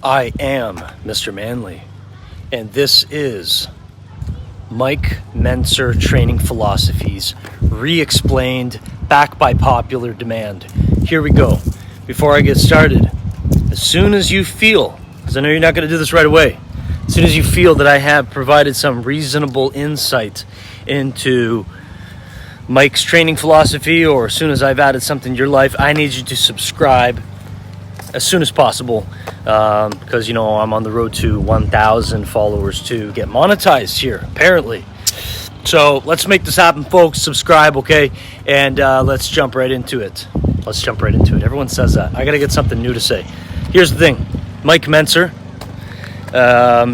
I am Mr. Manley, and this is Mike Mentzer Training Philosophies, re-explained, back by popular demand. Here we go. Before I get started, as soon as you feel, because I know you're not going to do this right away, as soon as you feel that I have provided some reasonable insight into Mike's training philosophy, or as soon as I've added something to your life, I need you to subscribe as soon as possible, because I'm on the road to 1,000 followers to get monetized here, apparently. So let's make this happen, folks. Subscribe, okay? And let's jump right into it. Everyone says that. I gotta get something new to say. Here's the thing. Mike Mentzer.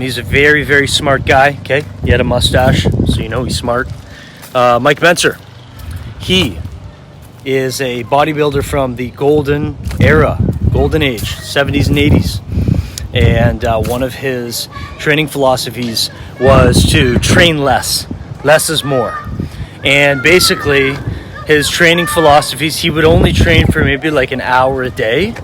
He's a very, very smart guy, okay? He had a mustache, so you know he's smart. Mike Mentzer. He is a bodybuilder from the golden age, 70s and 80s. And one of his training philosophies was to train less. Less is more. And basically, his training philosophies, he would only train for maybe like an hour a day.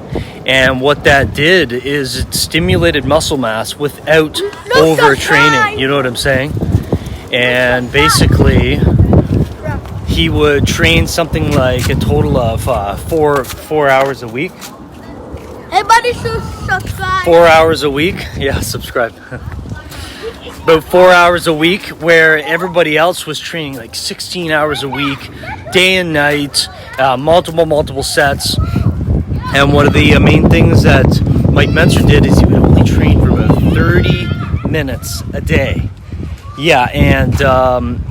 And what that did is it stimulated muscle mass without overtraining. You know what I'm saying? And basically, he would train something like a total of 4 hours a week. Everybody should subscribe. 4 hours a week. Yeah, subscribe. About 4 hours a week, where everybody else was training like 16 hours a week, day and night, multiple sets. And one of the main things that Mike Mentzer did is he would only train for about 30 minutes a day. Yeah, and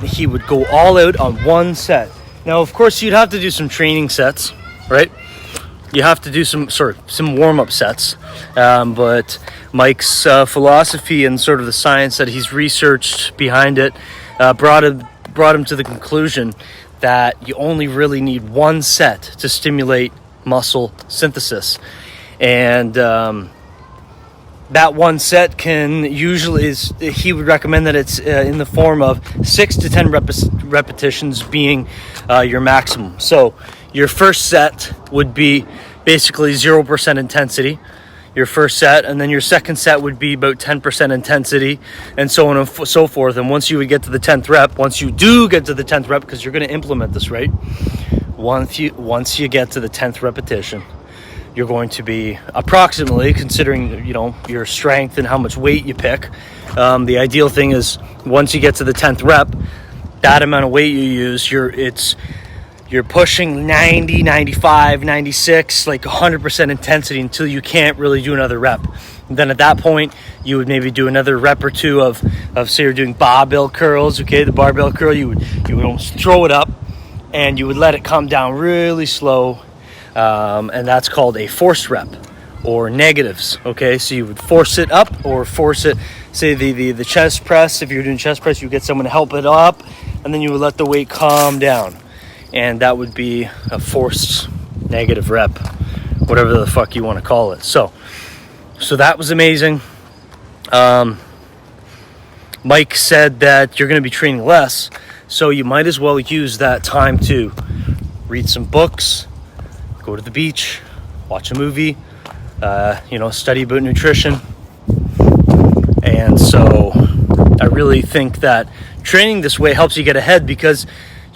he would go all out on one set. Now, of course, you'd have to do some training sets, right? You have to do some warm-up sets. But Mike's philosophy and sort of the science that he's researched behind it brought him to the conclusion that you only really need one set to stimulate muscle synthesis. And that one set he would recommend that it's in the form of 6 to 10 repetitions being your maximum. So your first set would be basically 0% intensity, your first set, and then your second set would be about 10% intensity, and so on and so forth. And once you would get to the 10th rep, because you're going to implement this, right? Once you get to the 10th repetition, you're going to be approximately, considering your strength and how much weight you pick, the ideal thing is once you get to the 10th rep, that amount of weight you use, you're pushing 90, 95, 96, like 100% intensity until you can't really do another rep. And then at that point, you would maybe do another rep or two of say you're doing barbell curls, okay? The barbell curl, you would almost throw it up and you would let it come down really slow. And that's called a forced rep or negatives, okay? So you would force it up or force it, say the chest press. If you're doing chest press, you get someone to help it up, and then you would let the weight come down. And that would be a forced negative rep, whatever the fuck you want to call it. So that was amazing. Mike said that you're going to be training less, so you might as well use that time to read some books, go to the beach, watch a movie, study about nutrition. And so I really think that training this way helps you get ahead, because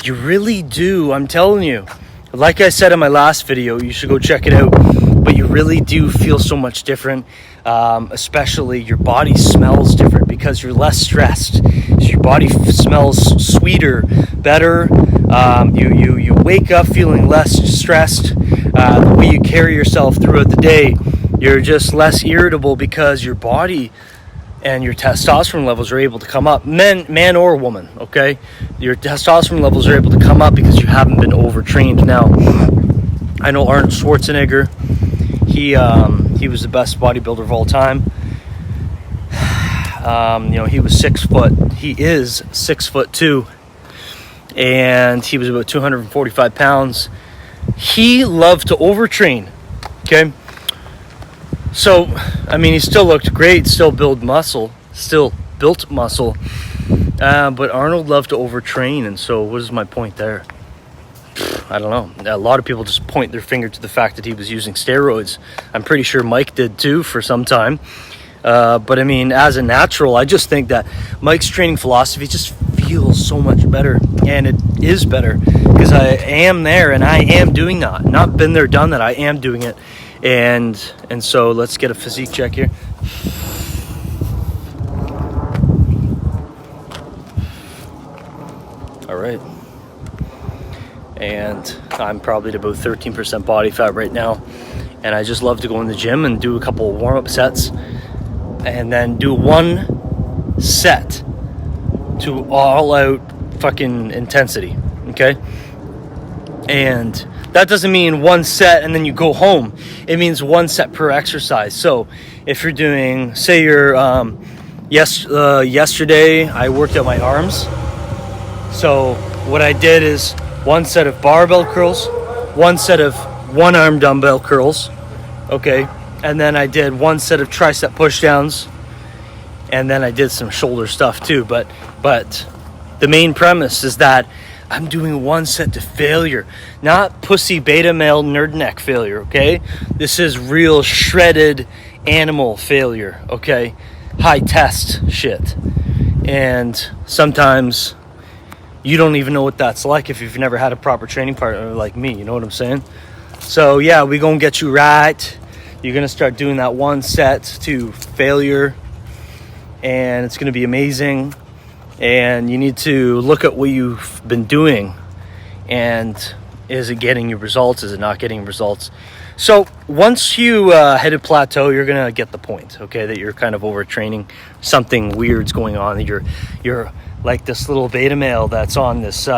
you really do. I'm telling you, like I said in my last video, you should go check it out, but you really do feel so much different. Especially your body smells different because you're less stressed. So your body smells sweeter, better. You wake up feeling less stressed. The way you carry yourself throughout the day, you're just less irritable because your body and your testosterone levels are able to come up. Man or woman, okay? Your testosterone levels are able to come up because you haven't been overtrained. Now, I know Arnold Schwarzenegger. He was the best bodybuilder of all time. He was 6 foot. He is 6'2", and he was about 245 pounds. He loved to overtrain, okay? So, he still looked great, still built muscle, but Arnold loved to overtrain, and so what is my point there? I don't know. A lot of people just point their finger to the fact that he was using steroids. I'm pretty sure Mike did too for some time. But I mean, as a natural, I just think that Mike's training philosophy just feels so much better. And it is better because I am there and I am doing that. Not been there, done that. I am doing it. And so let's get a physique check here. All right. And I'm probably at about 13% body fat right now. And I just love to go in the gym and do a couple of warm-up sets. And then do one set to all out fucking intensity, okay? And that doesn't mean one set and then you go home. It means one set per exercise. So if you're doing, say you're, yesterday I worked out my arms. So what I did is one set of barbell curls, one set of one arm dumbbell curls, okay? And then I did one set of tricep push downs, and then I did some shoulder stuff too. But the main premise is that I'm doing one set to failure, not pussy beta male nerd neck failure, okay? This is real shredded animal failure, okay? High test shit. And sometimes you don't even know what that's like if you've never had a proper training partner like me, you know what I'm saying? So yeah, we gonna get you right. You're going to start doing that one set to failure, and it's going to be amazing. And you need to look at what you've been doing, and is it getting you results? Is it not getting results? So once you hit a plateau, you're going to get the point, okay, that you're kind of overtraining. Something weird's going on. You're like this little beta male that's on this,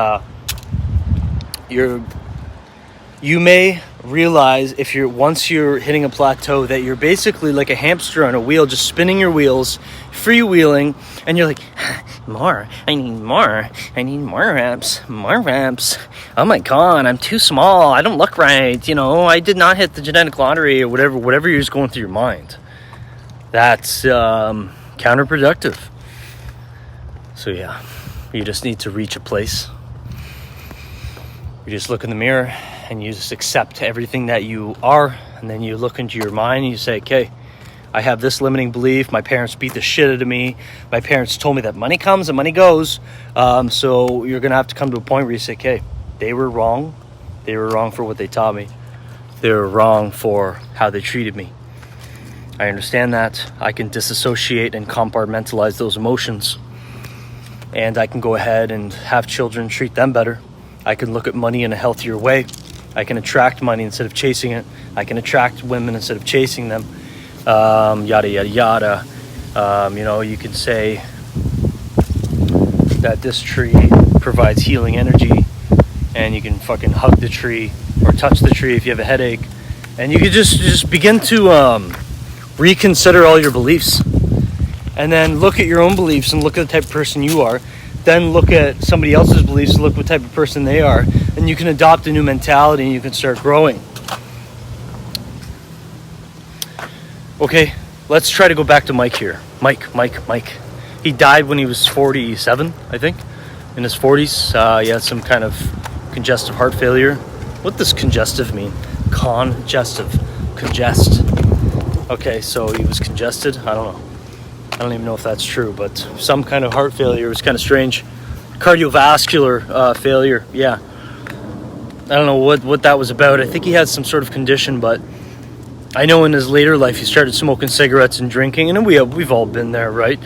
you may realize once you're hitting a plateau that you're basically like a hamster on a wheel, just spinning your wheels, freewheeling, and you're like, I need more reps. Oh my god, I'm too small, I don't look right, I did not hit the genetic lottery, or whatever you're just going through your mind. That's counterproductive. So yeah, you just need to reach a place. You just look in the mirror and you just accept everything that you are, and then you look into your mind and you say, okay, I have this limiting belief. My parents beat the shit out of me. My parents told me that money comes and money goes. So you're going to have to come to a point where you say, okay, they were wrong. They were wrong for what they taught me. They were wrong for how they treated me. I understand that. I can disassociate and compartmentalize those emotions. And I can go ahead and have children, treat them better. I can look at money in a healthier way. I can attract money instead of chasing it. I can attract women instead of chasing them. Yada, yada, yada. You could say that this tree provides healing energy, and you can fucking hug the tree or touch the tree if you have a headache. And you could just begin to reconsider all your beliefs. And then look at your own beliefs and look at the type of person you are. Then look at somebody else's beliefs, look what type of person they are, and you can adopt a new mentality and you can start growing. Okay, let's try to go back to Mike here. Mike. He died when he was 47, I think. In his 40s, he had some kind of congestive heart failure. What does congestive mean? Congestive. Congest. Okay, so he was congested. I don't know. I don't even know if that's true, but some kind of heart failure was kind of strange. Cardiovascular failure, yeah. I don't know what that was about. I think he had some sort of condition, but I know in his later life he started smoking cigarettes and drinking, and we've all been there, right?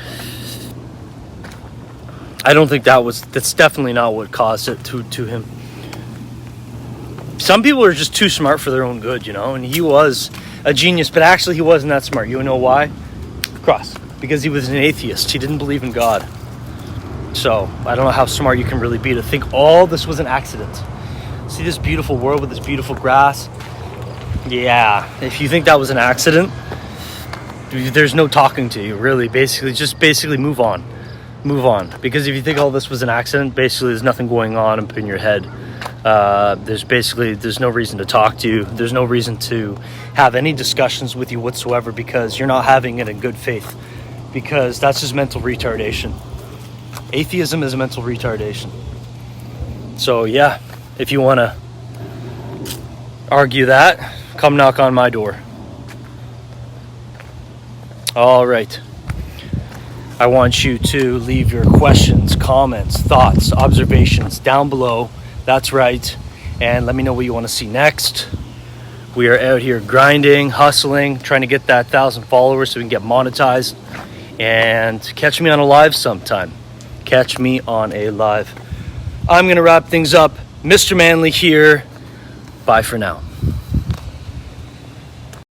I don't think that's definitely not what caused it to him. Some people are just too smart for their own good, and he was a genius, but actually he wasn't that smart. You know why? Because he was an atheist. He didn't believe in God. So I don't know how smart you can really be to think all this was an accident. See this beautiful world with this beautiful grass? Yeah, if you think that was an accident, there's no talking to you, really. Basically move on. Because if you think all this was an accident, basically there's nothing going on up in your head. There's no reason to talk to you. There's no reason to have any discussions with you whatsoever, because you're not having it in good faith. Because that's just mental retardation. Atheism is mental retardation. So yeah, If you want to argue that, come knock on my door. All right. I want you to leave your questions, comments, thoughts, observations down below. That's right. And let me know what you want to see next. We are out here grinding, hustling, trying to get that 1,000 followers so we can get monetized. And catch me on a live sometime. Catch me on a live. I'm going to wrap things up. Mr. Manley here. Bye for now.